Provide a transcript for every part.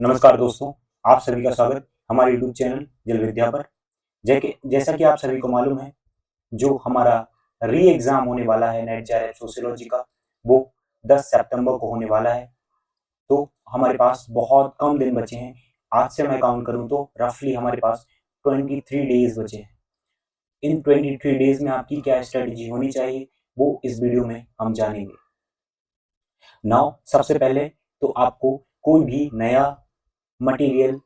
नमस्कार दोस्तों, आप सभी का स्वागत हमारे यूट्यूब चैनल जल विद्या पर। जैसा कि आप सभी को मालूम है, जो हमारा री एग्ज़ाम होने वाला है नेट जेआरएफ सोशियोलॉजी का, वो 10 सितंबर को होने वाला है। तो हमारे पास बहुत कम दिन बचे हैं। आज से मैं काउंट करूँ तो रफली हमारे पास 23 डेज़ बचे हैं। इन 23 डेज़ में आपकी क्या स्ट्रैटेजी होनी चाहिए, वो इस वीडियो में हम जानेंगे। नाउ सबसे पहले तो आपको कोई भी नया मटेरियल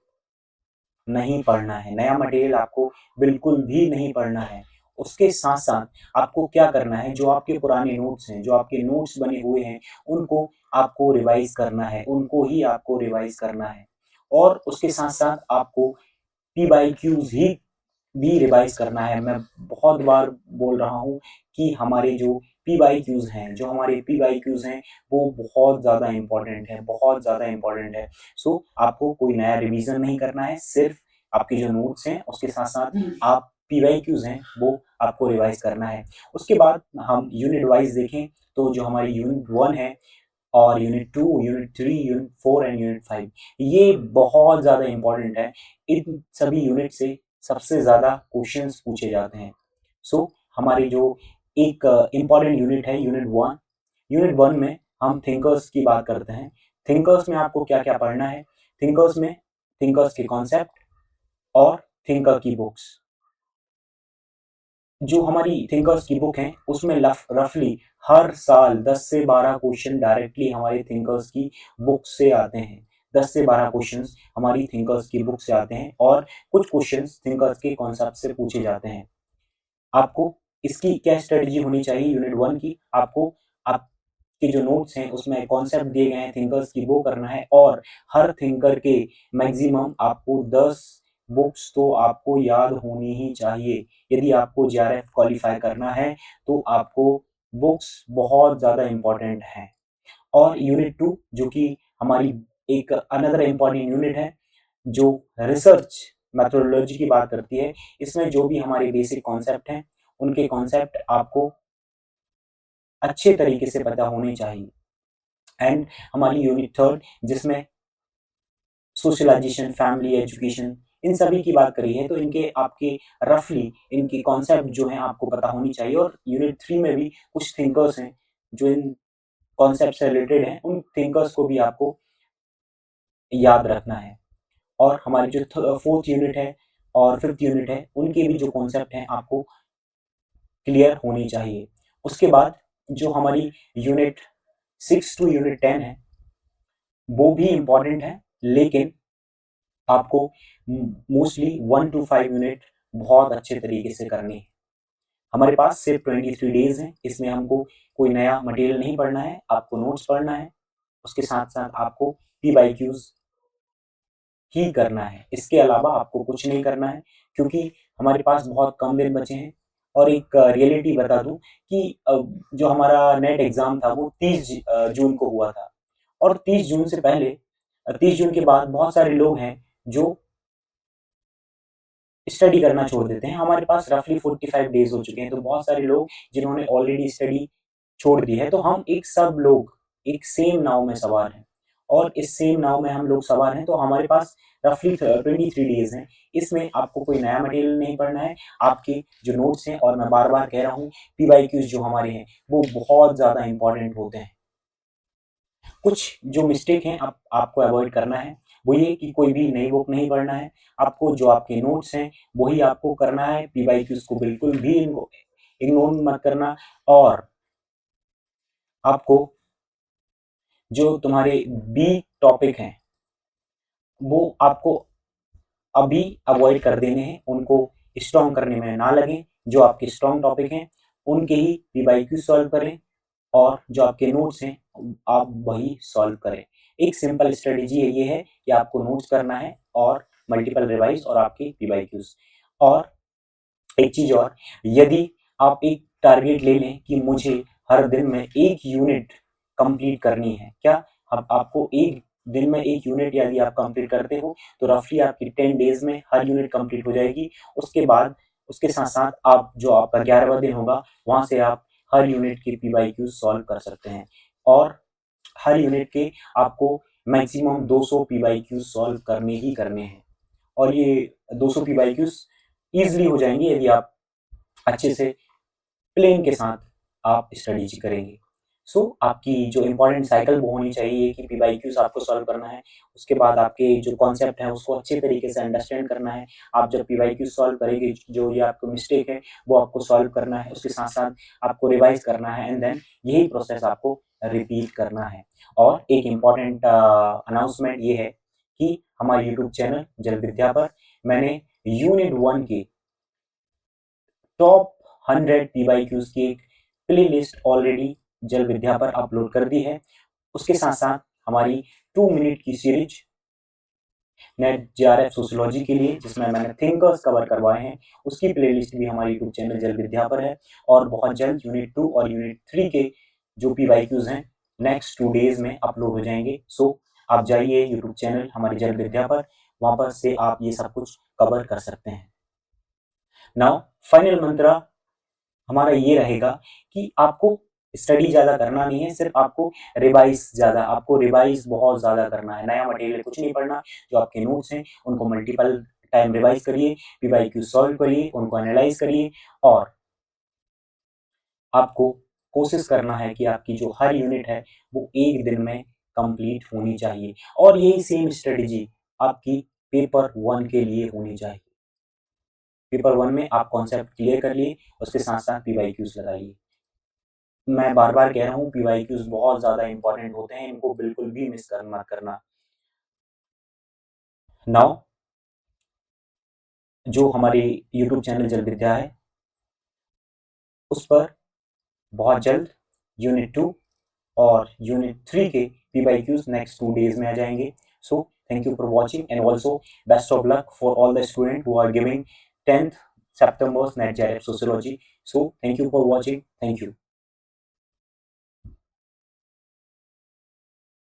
नहीं पढ़ना है, नया मटेरियल आपको बिल्कुल भी नहीं पढ़ना है। उसके साथ-साथ आपको क्या करना है, जो आपके पुराने नोट्स हैं, जो आपके नोट्स बने हुए हैं, उनको आपको रिवाइज़ करना है, उनको ही आपको रिवाइज़ करना है। और उसके साथ-साथ आपको पी-बाई-क्यूज़ ही भी रिवाइज़ करना है। मैं बहुत बार बोल रहा हूँ कि हमारे जो पी-बाई-क्यूज़ हैं, वो बहुत ज़्यादा इम्पोर्टेंट है, बहुत ज़्यादा इम्पोर्टेंट है। सो आपको कोई नया रिवीज़न नहीं करना है, सिर्फ़ आपके जो नोट्स हैं, उसके साथ-साथ आप पी-वाई-क्यूज़ हैं, वो आपको रिवाइज़ करना है। उसके बाद हम यूनिट वाइज़ देखें, तो जो हमारी यूनिट 1 है और unit 2, unit 3, unit 4 and unit 5, ये बहुत ज़्यादा इम्पोर्टेंट है। इन सभी यूनिट से सबसे ज़्यादा क्वेश्चंस पूछे जाते हैं। सो हमारी जो एक इम्पोर्टेंट यूनिट है यूनिट 1 में हम थिंकर्स की बात करते हैं। थिंकर्स में आपको क्या-क्या पढ़ना है? थिंकर्स में थिंकर्स के कॉन्सेप्ट और थिंकर की बुक्स। जो हमारी थिंकर्स की बुक है, उसमें रफली हर साल 10 से 12 क्वेश्चन डायरेक्टली हमारे थिंकर्स की बुक से आते हैं। 10 से 12 क्वेश्चंस हमारी थिंकर्स की बुक से आते हैं और कुछ क्वेश्चंस थिंकर्स के कॉन्सेप्ट से पूछे जाते हैं। आपको इसकी क्या स्ट्रेटजी होनी चाहिए यूनिट 1 की? आपको आपके जो नोट्स हैं, उसमें कॉन्सेप्ट दिए गए हैं थिंकर्स की, वो करना है और हर थिंकर के मैक्सिमम आपको 10 बुक्स तो आपको याद होनी ही चाहिए। यदि आपको जेआरएफ क्वालीफाई करना है, तो आपको बुक्स बहुत ज़्यादा इम्पोर्टेंट हैं। और यूनिट 2 जो कि हमारी एक अनदर इम्पोर्टेंट यूनिट है, जो रिसर्च मेथोडोलॉजी की बात करती है। इसमें जो भी हमारे बेसिक कॉन्सेप्ट हैं, उनके कॉन्सेप्ट आपको अच्छे तरीके से पता होने चाहिए। एंड हमारी यूनिट 3 जिसमें सोशलाइजेशन, फैमिली, एजुकेशन, इन सभी की बात करी है, तो इनके आपके रफली इनके कॉन्सेप्ट जो हैं आपको पता होनी चाहिए। और यूनिट 3 में भी कुछ थिंकर्स हैं, जो इन कॉन्सेप्ट से रिलेटेड हैं, उन थिंकर्स को भी आपको याद रखना है। और हमारी जो 4th यूनिट है और 5th यूनिट है, उनके भी जो कॉन्सेप्ट हैं आपको क्लियर होनी चाहिए। उसके बाद जो हमारी यूनिट 6 टू यूनिट 10 है, वो भी इम्पोर्टेंट है, लेकिन आपको मोस्टली 1 टू 5 यूनिट बहुत अच्छे तरीके से करनी है। हमारे पास सिर्फ 23 डेज़ हैं, इसमें हमको कोई नया मटेरियल नहीं पढ़ना है, आपको नोट्स पढ़ना है, उसके साथ-साथ आपको पी-बाई-क्यूज़ ही करना है। इसके अलावा आपको कुछ नहीं करना है, क्योंकि हमारे पास बहुत कम दिन बचे हैं। और एक रियलिटी बता दूँ कि जो हमारा नेट एग्ज़ाम था, वो 30 जून को हुआ था। और 30 जून से पहले 30 जून के बाद बहुत सारे लोग हैं जो स्टडी करना छोड़ देते हैं। हमारे पास रफली 45 डेज़ हो चुके हैं, तो बहुत सारे लोग जिन्होंने ऑलरेडी स्टडी छोड़ दी है, तो हम एक सब लोग एक सेम नाव में सवार हैं। और इस सेम नाव में हम लोग सवार हैं, तो हमारे पास रफली 23 डेज़ हैं। इसमें आपको कोई नया मटेरियल नहीं पढ़ना है। आपके जो नोट्स हैं, और मैं बार-बार कह रहा हूँ, पी-वाई-क्यूज़ जो हमारे हैं, वो बहुत ज़्यादा इम्पोर्टेंट होते हैं। कुछ जो मिस्टेक हैं आपको अवॉइड करना है, वो ये कि कोई भी नई बुक नहीं पढ़ना है। आपको जो आपके नोट्स हैं, वही आपको करना है। पी-वाई-क्यूज़ को बिल्कुल भी इनको इग्नोर मत करना। और आपको जो तुम्हारे बी टॉपिक हैं, वो आपको अभी अवॉइड कर देने हैं, उनको स्ट्रॉन्ग करने में ना लगें। जो आपके स्ट्रॉन्ग टॉपिक हैं, उनके ही पी-वाई-क्यू सॉल्व करें और जो आपके नोट्स हैं, आप वही सॉल्व करें। एक सिंपल स्ट्रेटजी ये है कि आपको नोट्स करना है और मल्टीपल रिवाइज़ और आपके पी-वाई-क्यूज़। और एक चीज़ और, यदि आप एक टारगेट ले लें कि मुझे हर दिन में 1 यूनिट कंप्लीट करनी है, क्या अब आपको एक दिन में 1 यूनिट यदि आप कंप्लीट करते हो, तो रफली आपकी 10 डेज़ में हर यूनिट कंप्लीट हो जाएगी। उसके बाद उसके साथ-साथ आप जो आपका 11वाँ दिन होगा, वहाँ से आप हर यूनिट की पी-वाई-क्यूज़ सॉल्व कर सकते हैं। और हर यूनिट के आपको मैक्सिमम 200 PYQ सॉल्व करने ही करने हैं, और ये 200 PYQs ईजिली हो जाएंगे यदि आप अच्छे से प्लेन के साथ आप स्टडी करेंगे। आपकी जो इम्पोर्टेंट साइकिल वो होनी चाहिए कि PYQs आपको सॉल्व करना है, उसके बाद आपके जो कॉन्सेप्ट है उसको अच्छे तरीके से अंडरस्टैंड करना है। आप जब PYQs सॉल्व करेंगे, जो ये आपको मिस्टेक है वो आपको सॉल्व करना है, उसके साथ साथ आपको रिवाइज करना है, एंड देन यही प्रोसेस आपको रिपीट करना है। और एक इम्पॉर्टेंट अनाउंसमेंट ये है कि हमारे यूट्यूब चैनल जल विद्या पर मैंने यूनिट 1 के टॉप 100 PYQs की एक प्ले लिस्ट ऑलरेडी जल विद्या पर अपलोड कर दी है। उसके साथ साथ हमारी 2 मिनट की सीरीज नेट JRF सोशियोलॉजी के लिए, जिसमें मैंने थिंकर्स कवर करवाए हैं, उसकी प्लेलिस्ट भी हमारे यूट्यूब चैनल जल विद्या पर है। और बहुत जल्द यूनिट 2 और यूनिट 3 के जो PYQs हैं नेक्स्ट 2 डेज में अपलोड हो जाएंगे। आप जाइए यूट्यूब चैनल हमारी जल विद्या पर, वहां पर से आप ये सब कुछ कवर कर सकते हैं। नाउ फाइनल मंत्र हमारा ये रहेगा कि आपको स्टडी ज़्यादा करना नहीं है, सिर्फ आपको रिवाइज बहुत ज़्यादा करना है। नया मटेरियल कुछ नहीं पढ़ना, जो आपके नोट्स हैं उनको मल्टीपल टाइम रिवाइज करिए, PYQ सॉल्व करिए, उनको एनालाइज करिए, और आपको कोशिश करना है कि आपकी जो हर यूनिट है वो एक दिन में कंप्लीट होनी चाहिए। और यही सेम स्ट्रेटजी आपकी पेपर 1 के लिए होनी चाहिए। पेपर 1 में आप कॉन्सेप्ट क्लियर कर लिए, उसके साथ साथ PYQs लगाइए। मैं बार बार कह रहा हूँ PYQs बहुत ज़्यादा इंपॉर्टेंट होते हैं, इनको बिल्कुल भी मिस मत करना। नाउ जो हमारी यूट्यूब चैनल जल विद्या है उस पर बहुत जल्द यूनिट 2 और यूनिट 3 के PYQs नेक्स्ट 2 डेज में आ जाएंगे। Thank you for watching, and also best of luck for all the student who are giving 10th September's NET JRF Sociology. Thank you for watching. Thank you.